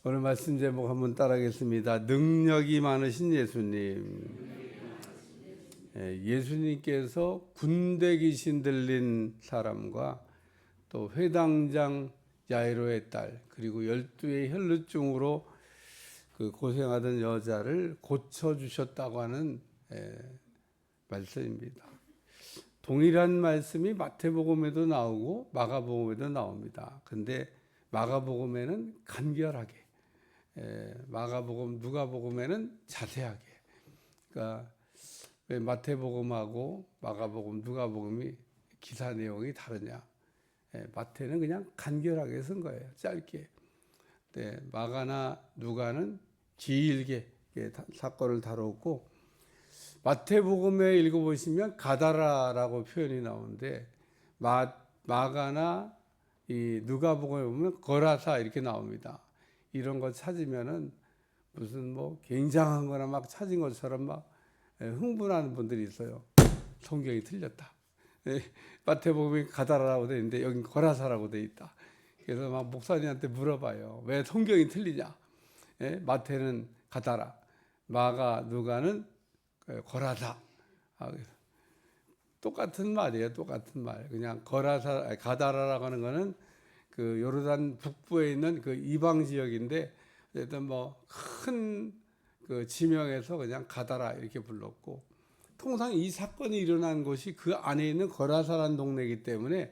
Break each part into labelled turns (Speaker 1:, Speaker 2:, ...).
Speaker 1: 오늘 말씀 제목 한번 따라하겠습니다. 능력이 많으신 예수님. 예수님께서 군대 귀신 들린 사람과 또 회당장 야이로의 딸 그리고 12의 혈루증으로 그 고생하던 여자를 고쳐주셨다고 하는 말씀입니다. 동일한 말씀이 마태복음에도 나오고 마가복음에도 나옵니다. 근데 마가복음에는 간결하게, 마가복음, 누가복음에는 자세하게. 그러니까 왜 마태복음하고 마가복음, 누가복음이 기사 내용이 다르냐? 마태는 그냥 간결하게 쓴 거예요. 짧게. 마가나 누가는 길게 사건을 다뤘고, 마태복음에 읽어보시면 가다라라고 표현이 나오는데 마가나 이 누가복음에 보면 거라사 이렇게 나옵니다. 이런 거 찾으면은 무슨 뭐 굉장한 거나 막 찾은 것처럼 막 흥분하는 분들이 있어요. 성경이 틀렸다. 마태복음에 가다라라고 되어 있는데 여기 거라사라고 되어 있다. 그래서 막 목사님한테 물어봐요. 왜 성경이 틀리냐? 마태는 가다라, 마가 누가는 거라사. 똑같은 말이에요. 똑같은 말. 그냥 거라사, 가다라라고 하는 거는 그 요르단 북부에 있는 그 이방 지역인데, 어쨌든 뭐 큰 그 지명에서 그냥 가다라 이렇게 불렀고, 통상 이 사건이 일어난 곳이 그 안에 있는 거라사라는 동네이기 때문에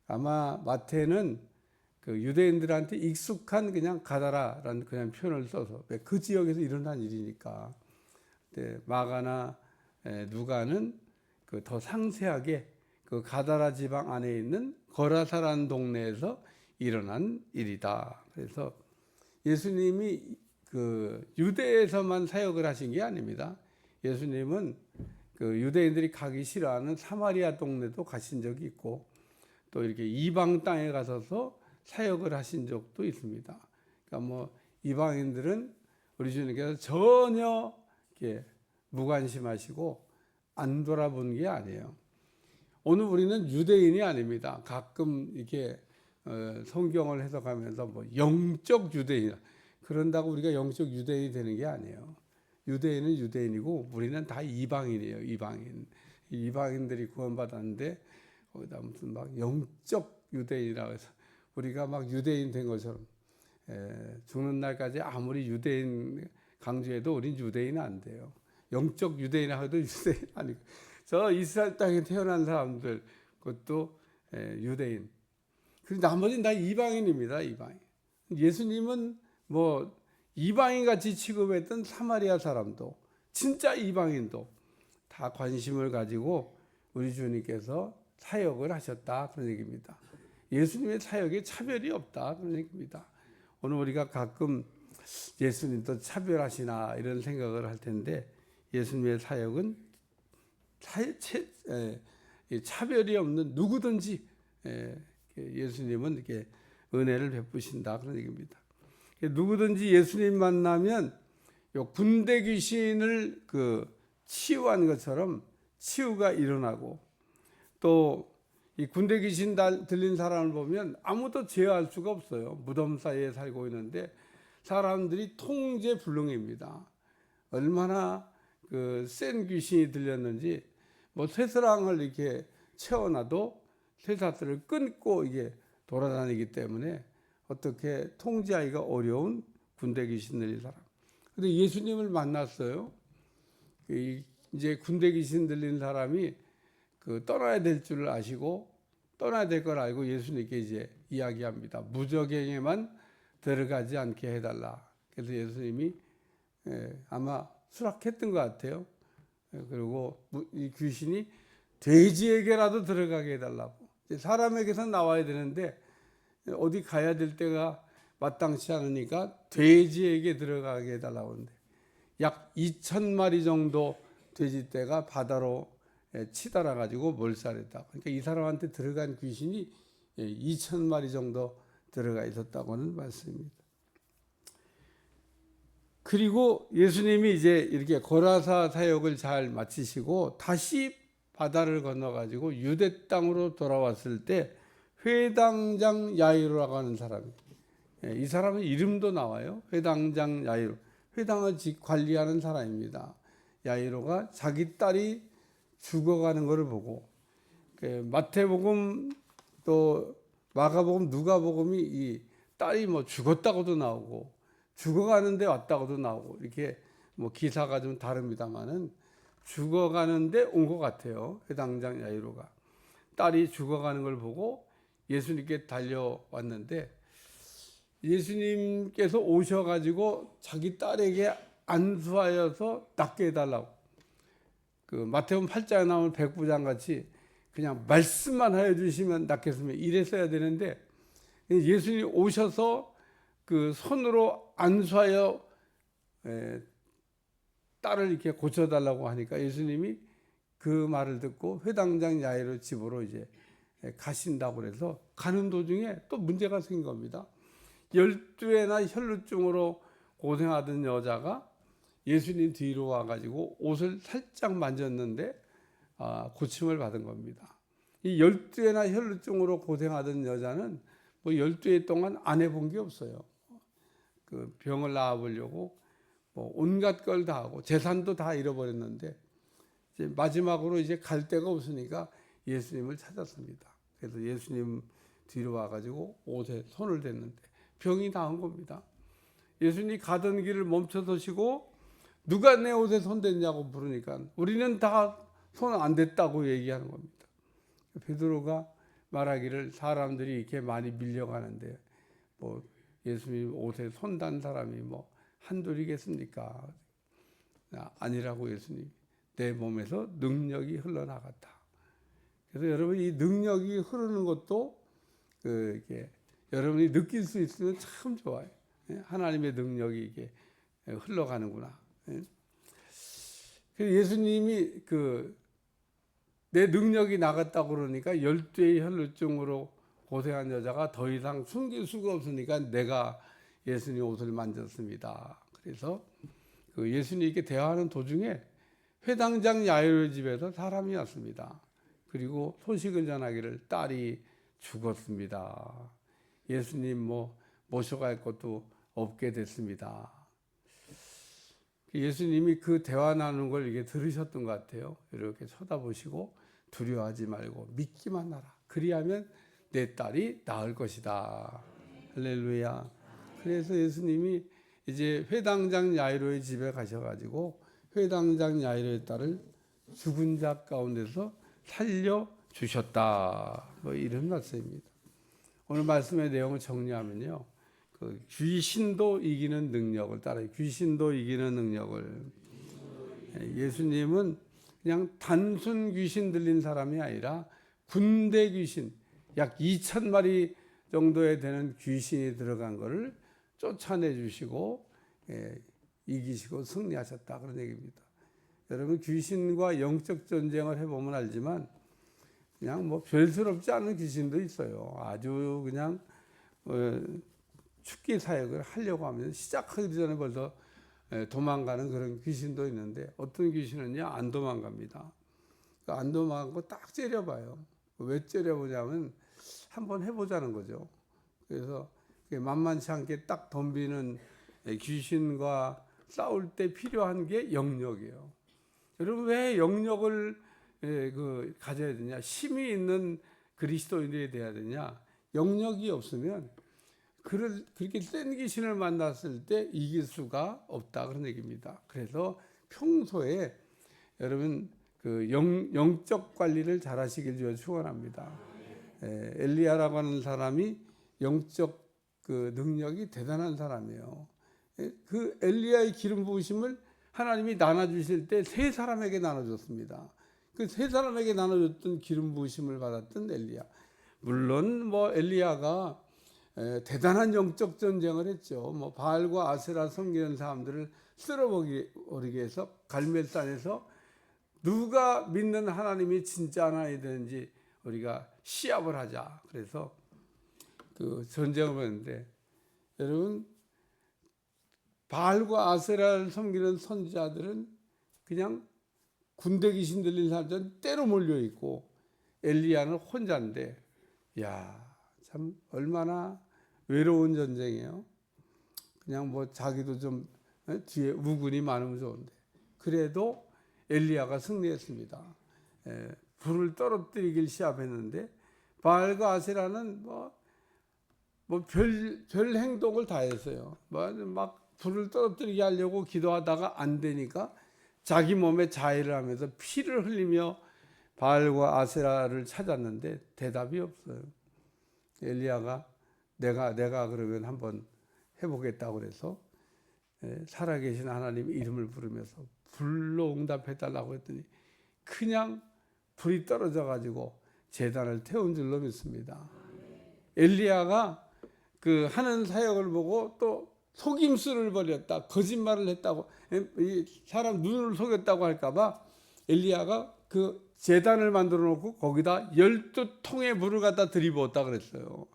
Speaker 1: 아마 마태는 그 유대인들한테 익숙한 그냥 가다라라는 그냥 표현을 써서 그 지역에서 일어난 일이니까. 마가나 누가는 그 더 상세하게 그 가다라 지방 안에 있는 거라사라는 동네에서 일어난 일이다. 그래서 예수님이 그 유대에서만 사역을 하신 게 아닙니다. 예수님은 그 유대인들이 가기 싫어하는 사마리아 동네도 가신 적이 있고, 또 이렇게 이방 땅에 가서서 사역을 하신 적도 있습니다. 그러니까 뭐 이방인들은 우리 주님께서 전혀 이렇게 무관심하시고 안 돌아본 게 아니에요. 오늘 우리는 유대인이 아닙니다. 가끔 이렇게 성경을 해석하면서 뭐 영적 유대인, 그런다고 우리가 영적 유대인이 되는 게 아니에요. 유대인은 유대인이고 우리는 다 이방인이에요. 이방인들이 구원받았는데 거기다 무슨 막 영적 유대인이라고 해서 우리가 막 유대인 된 것처럼 죽는 날까지 아무리 유대인 강조해도 우린 유대인은 안 돼요. 영적 유대인이라고 해도 유대인 아니고, 저 이스라엘 땅에 태어난 사람들 그것도 유대인. 그리고 나머지는 다 이방인입니다. 이방인. 예수님은 뭐 이방인 같이 취급했던 사마리아 사람도, 진짜 이방인도 다 관심을 가지고 우리 주님께서 사역을 하셨다, 그런 얘기입니다. 예수님의 사역에 차별이 없다, 그런 얘기입니다. 오늘 우리가 가끔 예수님도 차별하시나 이런 생각을 할 텐데, 예수님의 사역은 차별이 없는 누구든지 예수님은 이렇게 은혜를 베푸신다, 그런 얘기입니다. 누구든지 예수님 만나면 군대 귀신을 그 치유한 것처럼 치유가 일어나고, 또 이 군대 귀신 들린 사람을 보면 아무도 제어할 수가 없어요. 무덤 사이에 살고 있는데 사람들이 통제불능입니다. 얼마나 그 센 귀신이 들렸는지, 뭐 쇠사랑을 이렇게 채워놔도 쇠사슬을 끊고 이게 돌아다니기 때문에 어떻게 통제하기가 어려운 군대 귀신 들린 사람. 근데 예수님을 만났어요. 이제 군대 귀신 들린 사람이 그 떠나야 될 줄 아시고, 떠나야 될 걸 알고 예수님께 이제 이야기합니다. 무적행에만 들어가지 않게 해달라. 그래서 예수님이 아마 수락했던 것 같아요. 그리고 이 귀신이 돼지에게라도 들어가게 해달라고. 사람에게서 나와야 되는데 어디 가야 될 때가 마땅치 않으니까 돼지에게 들어가게 해달라고 하는데, 약 2,000마리 정도 돼지떼가 바다로 치달아 가지고 몰살했다. 그러니까 이 사람한테 들어간 귀신이 2,000마리 정도 들어가 있었다고 하는 말씀입니다. 그리고 예수님이 이제 이렇게 고라사 사역을 잘 마치시고 다시 바다를 건너 가지고 유대 땅으로 돌아왔을 때 회당장 야이로라고 하는 사람이, 이 사람은 이름도 나와요. 회당장 야이로. 회당을 관리하는 사람입니다. 야이로가 자기 딸이 죽어가는 것을 보고, 마태복음 또 마가복음 누가복음이 이 딸이 뭐 죽었다고도 나오고 죽어가는데 왔다고도 나오고 이렇게 뭐 기사가 좀 다릅니다만은 죽어가는데 온 것 같아요. 회당장 야이로가 딸이 죽어가는 걸 보고 예수님께 달려왔는데, 예수님께서 오셔가지고 자기 딸에게 안수하여서 낫게 해달라고, 그 마태복음 8장에 나오는 백부장 같이 그냥 말씀만 하여 주시면 낫겠습니다 이랬어야 되는데, 예수님 오셔서 그 손으로 안수하여 딸을 이렇게 고쳐달라고 하니까 예수님이 그 말을 듣고 회당장 야이로 집으로 이제 가신다고 그래서 가는 도중에 또 문제가 생긴 겁니다. 12회나 혈루증으로 고생하던 여자가 예수님 뒤로 와가지고 옷을 살짝 만졌는데 고침을 받은 겁니다. 이 12회나 혈루증으로 고생하던 여자는 뭐 12회 동안 안 해본 게 없어요. 그 병을 나아보려고 뭐 온갖 걸 다 하고 재산도 다 잃어버렸는데, 이제 마지막으로 이제 갈 데가 없으니까 예수님을 찾았습니다. 그래서 예수님 뒤로 와가지고 옷에 손을 댔는데 병이 나은 겁니다. 예수님이 가던 길을 멈춰서시고 누가 내 옷에 손 댔냐고 물으니까 우리는 다 손 안 댔다고 얘기하는 겁니다. 베드로가 말하기를 사람들이 이렇게 많이 밀려가는데 뭐 예수님 옷에 손 단 사람이 뭐 한둘이겠습니까? 아니라고 예수님, 내 몸에서 능력이 흘러나갔다. 그래서 여러분 이 능력이 흐르는 것도 이렇게 여러분이 느낄 수 있으면 참 좋아요. 하나님의 능력이 이게 흘러가는구나. 예수님이 내 능력이 나갔다고 그러니까 12의 혈루증으로 고생한 여자가 더 이상 숨길 수가 없으니까 내가 예수님 옷을 만졌습니다. 그래서 예수님께 대화하는 도중에 회당장 야이로 집에서 사람이 왔습니다. 그리고 소식을 전하기를 딸이 죽었습니다. 예수님 모셔갈 것도 없게 됐습니다. 예수님이 그 대화 나누는 걸 이게 들으셨던 것 같아요. 이렇게 쳐다보시고 두려워하지 말고 믿기만 하라. 그리하면 내 딸이 나을 것이다. 할렐루야. 그래서 예수님이 이제 회당장 야이로의 집에 가셔가지고 회당장 야이로의 딸을 죽은 자 가운데서 살려 주셨다. 뭐 이런 말씀입니다. 오늘 말씀의 내용을 정리하면요, 귀신도 이기는 능력을 따라요. 귀신도 이기는 능력을. 예수님은 그냥 단순 귀신 들린 사람이 아니라 군대 귀신, 약 2,000마리 정도에 되는 귀신이 들어간 것을 쫓아내 주시고 이기시고 승리하셨다, 그런 얘기입니다. 여러분 귀신과 영적 전쟁을 해보면 알지만 그냥 뭐 별스럽지 않은 귀신도 있어요. 아주 그냥 축기 사역을 하려고 하면 시작하기 전에 벌써 도망가는 그런 귀신도 있는데, 어떤 귀신은요 안 도망갑니다. 안 도망가고 딱 째려봐요. 왜 째려보냐면 한번 해보자는 거죠. 그래서 만만치 않게 딱 덤비는 귀신과 싸울 때 필요한 게 영역이에요. 여러분 왜 영역을 가져야 되냐? 힘이 있는 그리스도인들이 돼야 되냐? 영역이 없으면 그렇게 센 귀신을 만났을 때 이길 수가 없다, 그런 얘기입니다. 그래서 평소에 여러분 영적 관리를 잘 하시길 주여 축원합니다. 엘리야라고 하는 사람이 영적 능력이 대단한 사람이에요. 그 엘리야의 기름 부으심을 하나님이 나눠주실 때 세 사람에게 나눠줬습니다. 그 세 사람에게 나눠줬던 기름 부으심을 받았던 엘리야. 물론 엘리야가 대단한 영적 전쟁을 했죠. 바알과 아세라 섬기는 사람들을 쓸어버리게 해서 갈멜산에서 누가 믿는 하나님이 진짜 하나님이 되는지 우리가 시합을 하자. 그래서 전쟁을 했는데, 여러분 바알과 아세라를 섬기는 선지자들은 그냥 군대 귀신 들린 사람들은 때로 몰려 있고 엘리야는 혼자인데, 참 얼마나 외로운 전쟁이에요. 그냥 뭐 자기도 좀 뒤에 우군이 많으면 좋은데 그래도 엘리야가 승리했습니다. 불을 떨어뜨리길 시합했는데 바알과 아세라는 별 행동을 다 했어요. 막 불을 떨어뜨리게 하려고 기도하다가 안 되니까 자기 몸에 자해를 하면서 피를 흘리며 바알과 아세라를 찾았는데 대답이 없어요. 엘리야가 내가 그러면 한번 해보겠다고 그래서 살아계신 하나님 이름을 부르면서 불로 응답해달라고 했더니 그냥 불이 떨어져 가지고 제단을 태운 줄로 믿습니다. 엘리야가 그 하는 사역을 보고 또 속임수를 벌였다, 거짓말을 했다고, 이 사람 눈을 속였다고 할까봐 엘리야가 그 제단을 만들어 놓고 거기다 12통의 물을 갖다 들이부었다 그랬어요.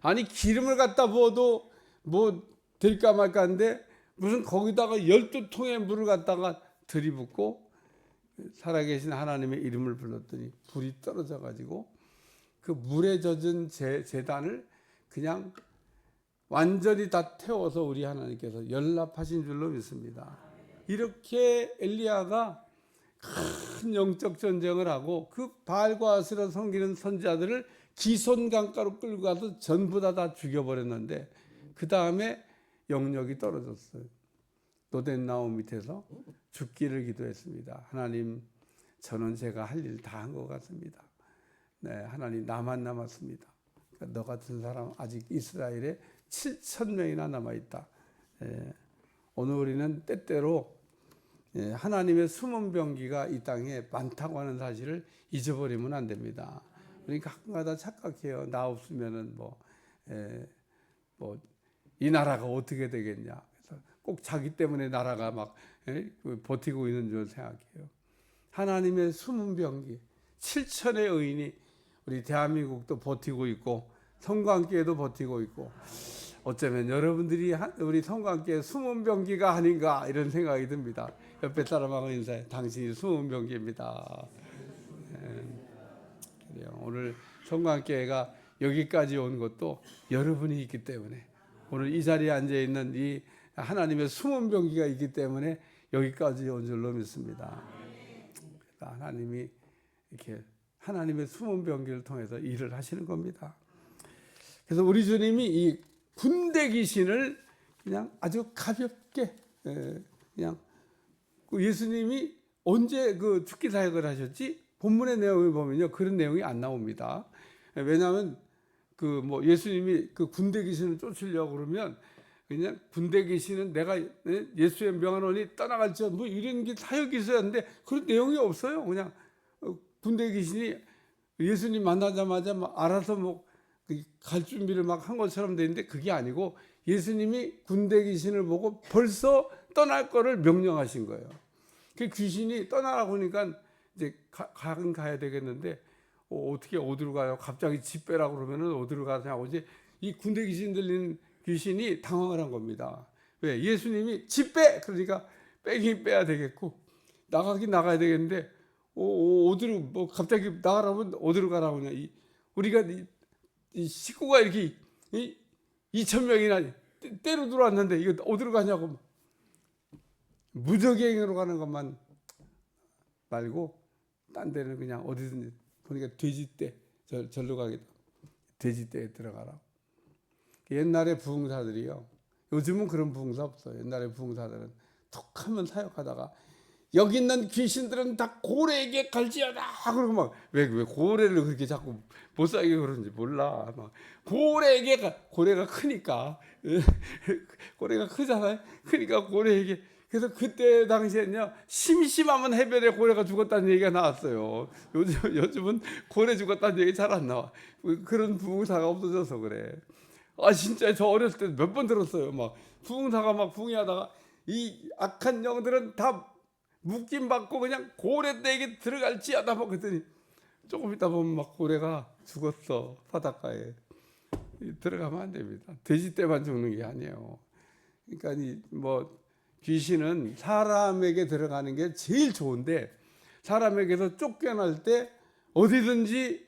Speaker 1: 아니 기름을 갖다 부어도 뭐 될까 말까 한데 무슨 거기다가 12통의 물을 갖다가 들이붓고 살아계신 하나님의 이름을 불렀더니 불이 떨어져 가지고 그 물에 젖은 제단을 그냥 완전히 다 태워서 우리 하나님께서 연락하신 줄로 믿습니다. 이렇게 엘리야가 큰 영적 전쟁을 하고 그 바알과 아세라 섬기는 선지자들을 기손강가로 끌고 가서 전부 다 죽여버렸는데 그 다음에 영역이 떨어졌어요. 노된 나무 밑에서 죽기를 기도했습니다. 하나님, 저는 제가 할 일 다 한 것 같습니다. 네, 하나님 나만 남았습니다. 그러니까 너 같은 사람 아직 이스라엘에 7,000명이나 남아있다. 오늘 우리는 때때로 하나님의 숨은 병기가 이 땅에 많다고 하는 사실을 잊어버리면 안 됩니다. 그러니까 가끔가다 착각해요. 나 없으면은 이 나라가 어떻게 되겠냐. 그래서 꼭 자기 때문에 나라가 막 버티고 있는 줄 생각해요. 하나님의 숨은 병기 7천의 의인이 우리 대한민국도 버티고 있고 성관계에도 버티고 있고 어쩌면 여러분들이 우리 성관계 숨은 병기가 아닌가 이런 생각이 듭니다. 옆에 사람하고 인사해. 당신이 숨은 병기입니다. 오늘 성관계가 여기까지 온 것도 여러분이 있기 때문에 오늘 이 자리에 앉아있는 이 하나님의 숨은 병기가 있기 때문에 여기까지 온 줄로 믿습니다. 하나님이 이렇게 하나님의 숨은 병기를 통해서 일을 하시는 겁니다. 그래서 우리 주님이 이 군대 귀신을 그냥 아주 가볍게 그냥 예수님이 언제 그 죽기 사역을 하셨지? 본문의 내용을 보면요 그런 내용이 안 나옵니다. 왜냐하면 예수님이 그 군대 귀신을 쫓으려고 그러면 그냥 군대 귀신은 내가 예수의 명하노니 떠나갈지 뭐 이런 게 사역이 있어야 하는데 그런 내용이 없어요. 그냥 군대 귀신이 예수님 만나자마자 알아서 갈 준비를 막 한 것처럼 되는데 그게 아니고 예수님이 군대 귀신을 보고 벌써 떠날 거를 명령하신 거예요. 그 귀신이 떠나라고 하니까 이제 가야 되겠는데 어떻게 어디로 가요? 갑자기 집 빼라고 그러면은 어디로 가냐고 이제 이 군대 귀신 들린 귀신이 당황을 한 겁니다. 왜? 예수님이 집 빼! 그러니까 빼긴 빼야 되겠고 나가긴 나가야 되겠는데 어디로 갑자기 나가라면 어디로 가라고 하냐. 우리가 이 식구가 이렇게 2,000명이나 때로 들어왔는데 이거 어디로 가냐고 무적행위로 가는 것만 말고 딴 데는 그냥 어디든지 보니까 돼지떼 절로 가겠다. 돼지떼에 들어가라. 옛날에 부흥사들이요. 요즘은 그런 부흥사 없어요. 옛날에 부흥사들은 툭하면 사역하다가 여기 있는 귀신들은 다 고래에게 갈지어다 그러고 막 왜 고래를 그렇게 자꾸 못 살게 그러는지 몰라. 막 고래가 크니까 고래가 크잖아요. 그러니까 고래에게 그래서 그때 당시에는요 심심하면 해변에 고래가 죽었다는 얘기가 나왔어요. 요즘은 고래 죽었다는 얘기 잘 안 나와. 그런 부흥사가 없어져서 그래. 진짜 저 어렸을 때 몇 번 들었어요. 막 부흥사가 막 부흥하다가 이 악한 영들은 다 묶임 받고 그냥 고래떼에게 들어갈지어다 막 그랬더니 조금 있다 보면 막 고래가 죽었어. 바닷가에 들어가면 안 됩니다. 돼지떼만 죽는 게 아니에요. 그러니까 귀신은 사람에게 들어가는 게 제일 좋은데 사람에게서 쫓겨날 때 어디든지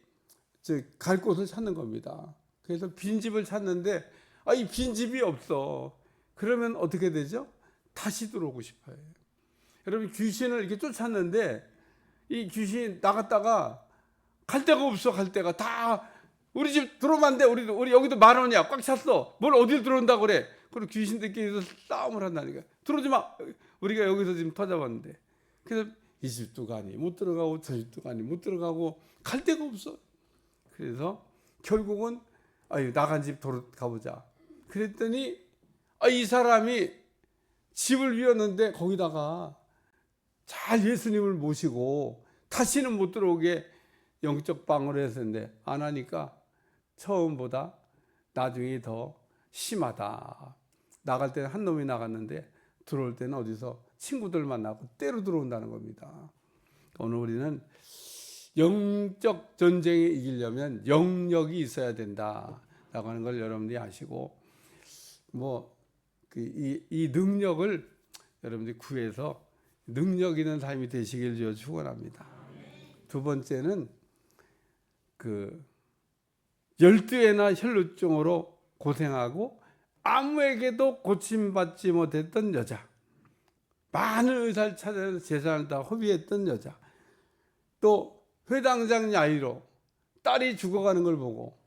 Speaker 1: 갈 곳을 찾는 겁니다. 그래서 빈집을 찾는데 이 빈집이 없어. 그러면 어떻게 되죠? 다시 들어오고 싶어요. 여러분, 귀신을 이렇게 쫓았는데 이 귀신이 나갔다가 갈 데가 없어. 갈 데가 다 우리 집 들어오면 안 돼. 우리 여기도 10,000원이야. 꽉 찼어. 뭘 어딜 들어온다고 그래. 그리고 귀신들끼리 싸움을 한다니까. 들어오지 마. 우리가 여기서 지금 터잡았는데. 그래서 이 집도 가니 못 들어가고 저 집도 가니 못 들어가고 갈 데가 없어. 그래서 결국은 나간 집 가보자. 그랬더니 이 사람이 집을 비웠는데 거기다가 잘 예수님을 모시고 다시는 못 들어오게 영적 방어를 했었는데 안 하니까 처음보다 나중에 더 심하다. 나갈 때는 한 놈이 나갔는데 들어올 때는 어디서 친구들 만나고 때로 들어온다는 겁니다. 오늘 우리는 영적 전쟁에 이기려면 영력이 있어야 된다라고 하는 걸 여러분들이 아시고 이 능력을 여러분들이 구해서 능력 있는 삶이 되시길 주여 축원합니다. 두 번째는 12회나 혈루증으로 고생하고 아무에게도 고침받지 못했던 여자, 많은 의사를 찾아서 재산을 다 허비했던 여자, 또 회당장 야이로 딸이 죽어가는 걸 보고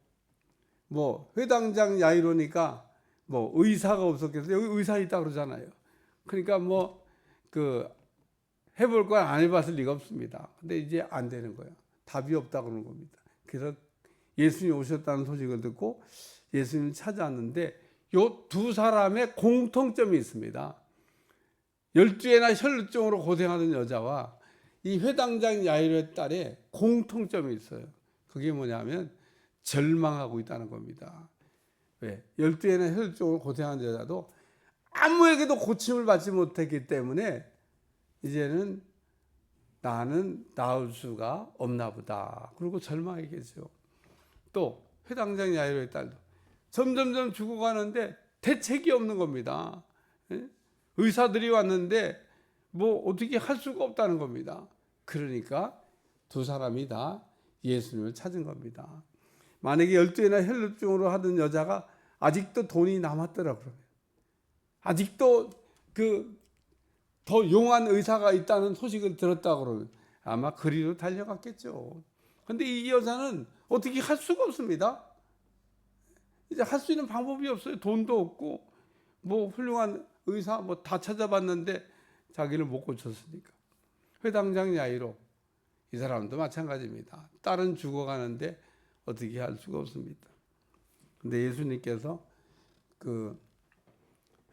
Speaker 1: 회당장 야이로니까 의사가 없었겠어요. 여기 의사 있다 그러잖아요. 그러니까 해볼 걸 안 해봤을 리가 없습니다. 근데 이제 안 되는 거예요. 답이 없다 그러는 겁니다. 그래서 예수님이 오셨다는 소식을 듣고 예수님을 찾아왔는데 요 두 사람의 공통점이 있습니다. 12회나 혈루증으로 고생하던 여자와 이 회당장 야이로의 딸의 공통점이 있어요. 그게 뭐냐면 절망하고 있다는 겁니다. 왜? 12회나 혈루증으로 고생하는 여자도 아무에게도 고침을 받지 못했기 때문에 이제는 나는 나을 수가 없나 보다. 그리고 절망했겠죠. 또 회당장 야이로의 딸도 점점점 죽어가는데 대책이 없는 겁니다. 의사들이 왔는데 어떻게 할 수가 없다는 겁니다. 그러니까 두 사람이 다 예수님을 찾은 겁니다. 만약에 12회나 혈루증으로 하던 여자가 아직도 돈이 남았더라 그러면, 아직도 더 용한 의사가 있다는 소식을 들었다 그러면 아마 그리로 달려갔겠죠. 그런데 이 여자는 어떻게 할 수가 없습니다. 이제 할 수 있는 방법이 없어요. 돈도 없고 훌륭한 의사 다 찾아봤는데 자기를 못 고쳤으니까. 회당장 야이로, 이 사람도 마찬가지입니다. 딸은 죽어가는데 어떻게 할 수가 없습니다. 근데 예수님께서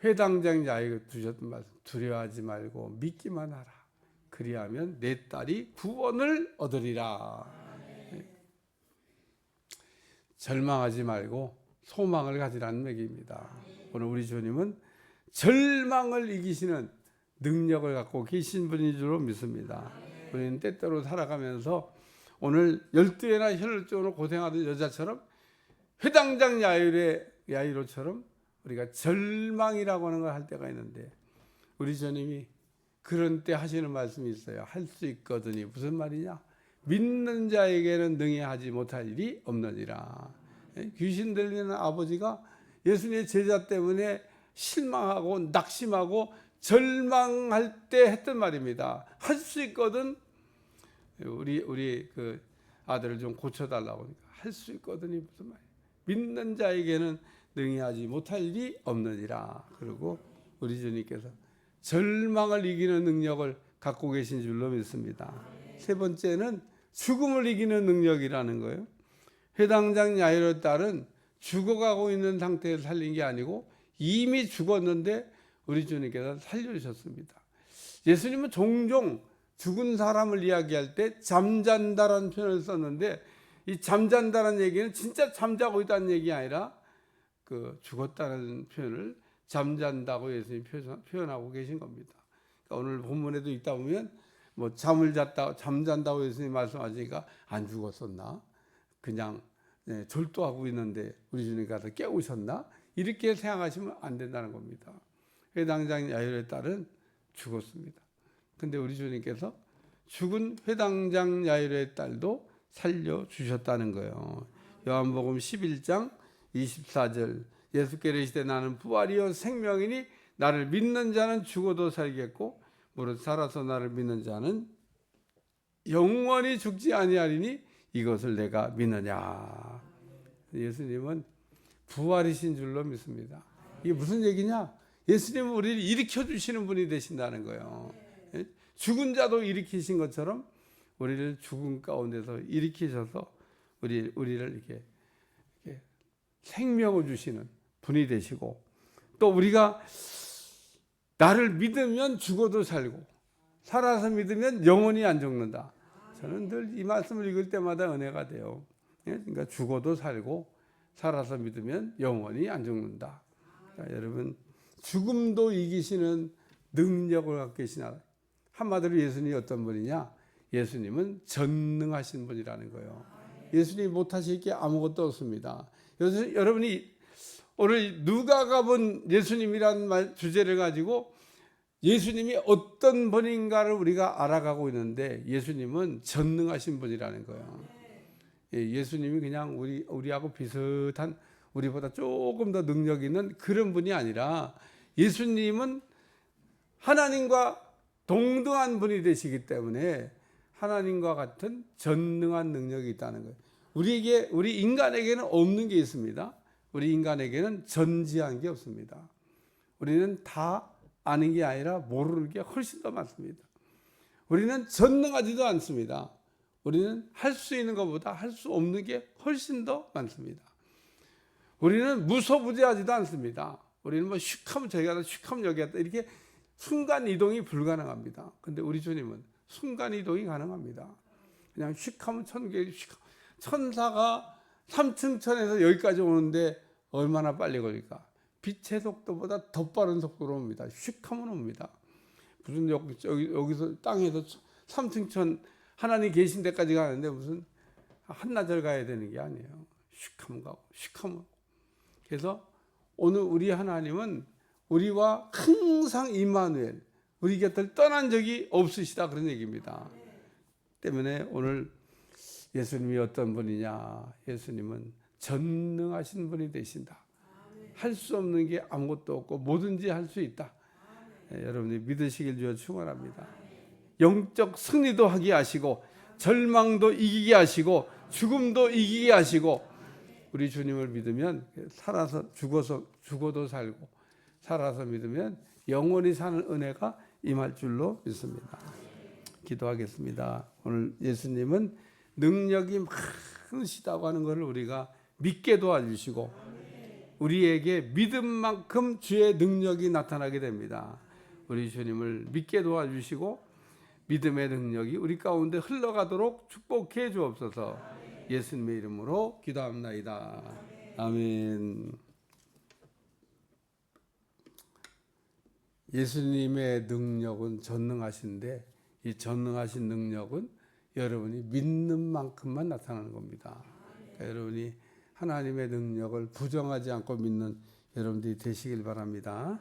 Speaker 1: 회당장 야이로 두셨던 말씀, 두려워하지 말고 믿기만 하라. 그리하면 내 딸이 구원을 얻으리라. 절망하지 말고 소망을 가지라는 얘기입니다. 오늘 우리 주님은 절망을 이기시는 능력을 갖고 계신 분인 줄로 믿습니다. 우리는 때때로 살아가면서 오늘 12회나 혈루증으로 고생하던 여자처럼 회당장 야이로처럼 우리가 절망이라고 하는 걸 할 때가 있는데 우리 주님이 그런 때 하시는 말씀이 있어요. 할 수 있거든요. 무슨 말이냐? 믿는 자에게는 능히 하지 못할 일이 없느니라. 귀신 들리는 아버지가 예수님의 제자 때문에 실망하고 낙심하고 절망할 때 했던 말입니다. 할 수 있거든. 우리 아들을 좀 고쳐달라고 하니까 할 수 있거든이 무슨 말이에요? 믿는 자에게는 능히 하지 못할 일이 없느니라. 그리고 우리 주님께서 절망을 이기는 능력을 갖고 계신 줄로 믿습니다. 세 번째는 죽음을 이기는 능력이라는 거예요. 회당장 야이로의 딸은 죽어가고 있는 상태에서 살린 게 아니고 이미 죽었는데 우리 주님께서 살려주셨습니다. 예수님은 종종 죽은 사람을 이야기할 때 잠잔다라는 표현을 썼는데 이 잠잔다라는 얘기는 진짜 잠자고 있다는 얘기 아니라 죽었다는 표현을 잠잔다고 예수님이 표현하고 계신 겁니다. 그러니까 오늘 본문에도 있다 보면 잠잔다고 예수님이 말씀하시니까 안 죽었었나? 그냥 절도하고 있는데 우리 주님 가서 깨우셨나? 이렇게 생각하시면 안 된다는 겁니다. 회당장 야이로의 딸은 죽었습니다. 근데 우리 주님께서 죽은 회당장 야이로의 딸도 살려주셨다는 거예요. 요한복음 11장 24절 예수께로 이르시되 나는 부활이요 생명이니 나를 믿는 자는 죽어도 살겠고 무릇 살아서 나를 믿는 자는 영원히 죽지 아니하리니 이것을 내가 믿느냐. 예수님은 부활이신 줄로 믿습니다. 이게 무슨 얘기냐? 예수님은 우리를 일으켜 주시는 분이 되신다는 거예요. 죽은 자도 일으키신 것처럼 우리를 죽음 가운데서 일으키셔서 우리를 이렇게 생명을 주시는 분이 되시고, 또 우리가 나를 믿으면 죽어도 살고 살아서 믿으면 영원히 안 죽는다. 저는 늘 이 말씀을 읽을 때마다 은혜가 돼요. 그러니까 죽어도 살고 살아서 믿으면 영원히 안 죽는다. 그러니까 여러분, 죽음도 이기시는 능력을 갖고 계시나. 한마디로 예수님이 어떤 분이냐? 예수님은 전능하신 분이라는 거예요. 예수님이 못하실 게 아무것도 없습니다. 여러분이 오늘 누가가 본 예수님이라는 주제를 가지고 예수님이 어떤 분인가를 우리가 알아가고 있는데, 예수님은 전능하신 분이라는 거예요. 예수님이 그냥 우리하고 비슷한, 우리보다 조금 더 능력 있는 그런 분이 아니라 예수님은 하나님과 동등한 분이 되시기 때문에 하나님과 같은 전능한 능력이 있다는 거예요. 우리 인간에게는 없는 게 있습니다. 우리 인간에게는 전지한 게 없습니다. 우리는 다 아는 게 아니라 모르는 게 훨씬 더 많습니다. 우리는 전능하지도 않습니다. 우리는 할 수 있는 것보다 할 수 없는 게 훨씬 더 많습니다. 우리는 무소부재하지도 않습니다. 우리는 뭐 슉하면 저기 갔다 슉하면 여기 갔다 이렇게 순간 이동이 불가능합니다. 근데 우리 주님은 순간 이동이 가능합니다. 그냥 슉하면 천사가 3층 천에서 여기까지 오는데 얼마나 빨리 걸릴까? 빛의 속도보다 더 빠른 속도로 옵니다. 슉하면 옵니다. 무슨 여기서 땅에서 3층 천 하나님 계신 데까지 가는데 무슨 한나절 가야 되는 게 아니에요. 슉하면 가고 슉하면 오고. 그래서 오늘 우리 하나님은 우리와 항상 임마누엘, 우리 곁을 떠난 적이 없으시다, 그런 얘기입니다. 때문에 오늘 예수님이 어떤 분이냐? 예수님은 전능하신 분이 되신다. 할 수 없는 게 아무것도 없고 뭐든지 할 수 있다. 여러분이 믿으시길 주여 축원합니다. 영적 승리도 하게 하시고 절망도 이기게 하시고 죽음도 이기게 하시고, 우리 주님을 믿으면 살아서 죽어도 살고 살아서 믿으면 영원히 사는 은혜가 임할 줄로 믿습니다. 기도하겠습니다. 오늘 예수님은 능력이 많으시다고 하는 것을 우리가 믿게 도와주시고 우리에게 믿음만큼 주의 능력이 나타나게 됩니다. 우리 주님을 믿게 도와주시고 믿음의 능력이 우리 가운데 흘러가도록 축복해 주옵소서. 예수님의 이름으로 기도합나이다. 아멘. 예수님의 능력은 전능하신데 이 전능하신 능력은 여러분이 믿는 만큼만 나타나는 겁니다. 그러니까 여러분이 하나님의 능력을 부정하지 않고 믿는 여러분들이 되시길 바랍니다.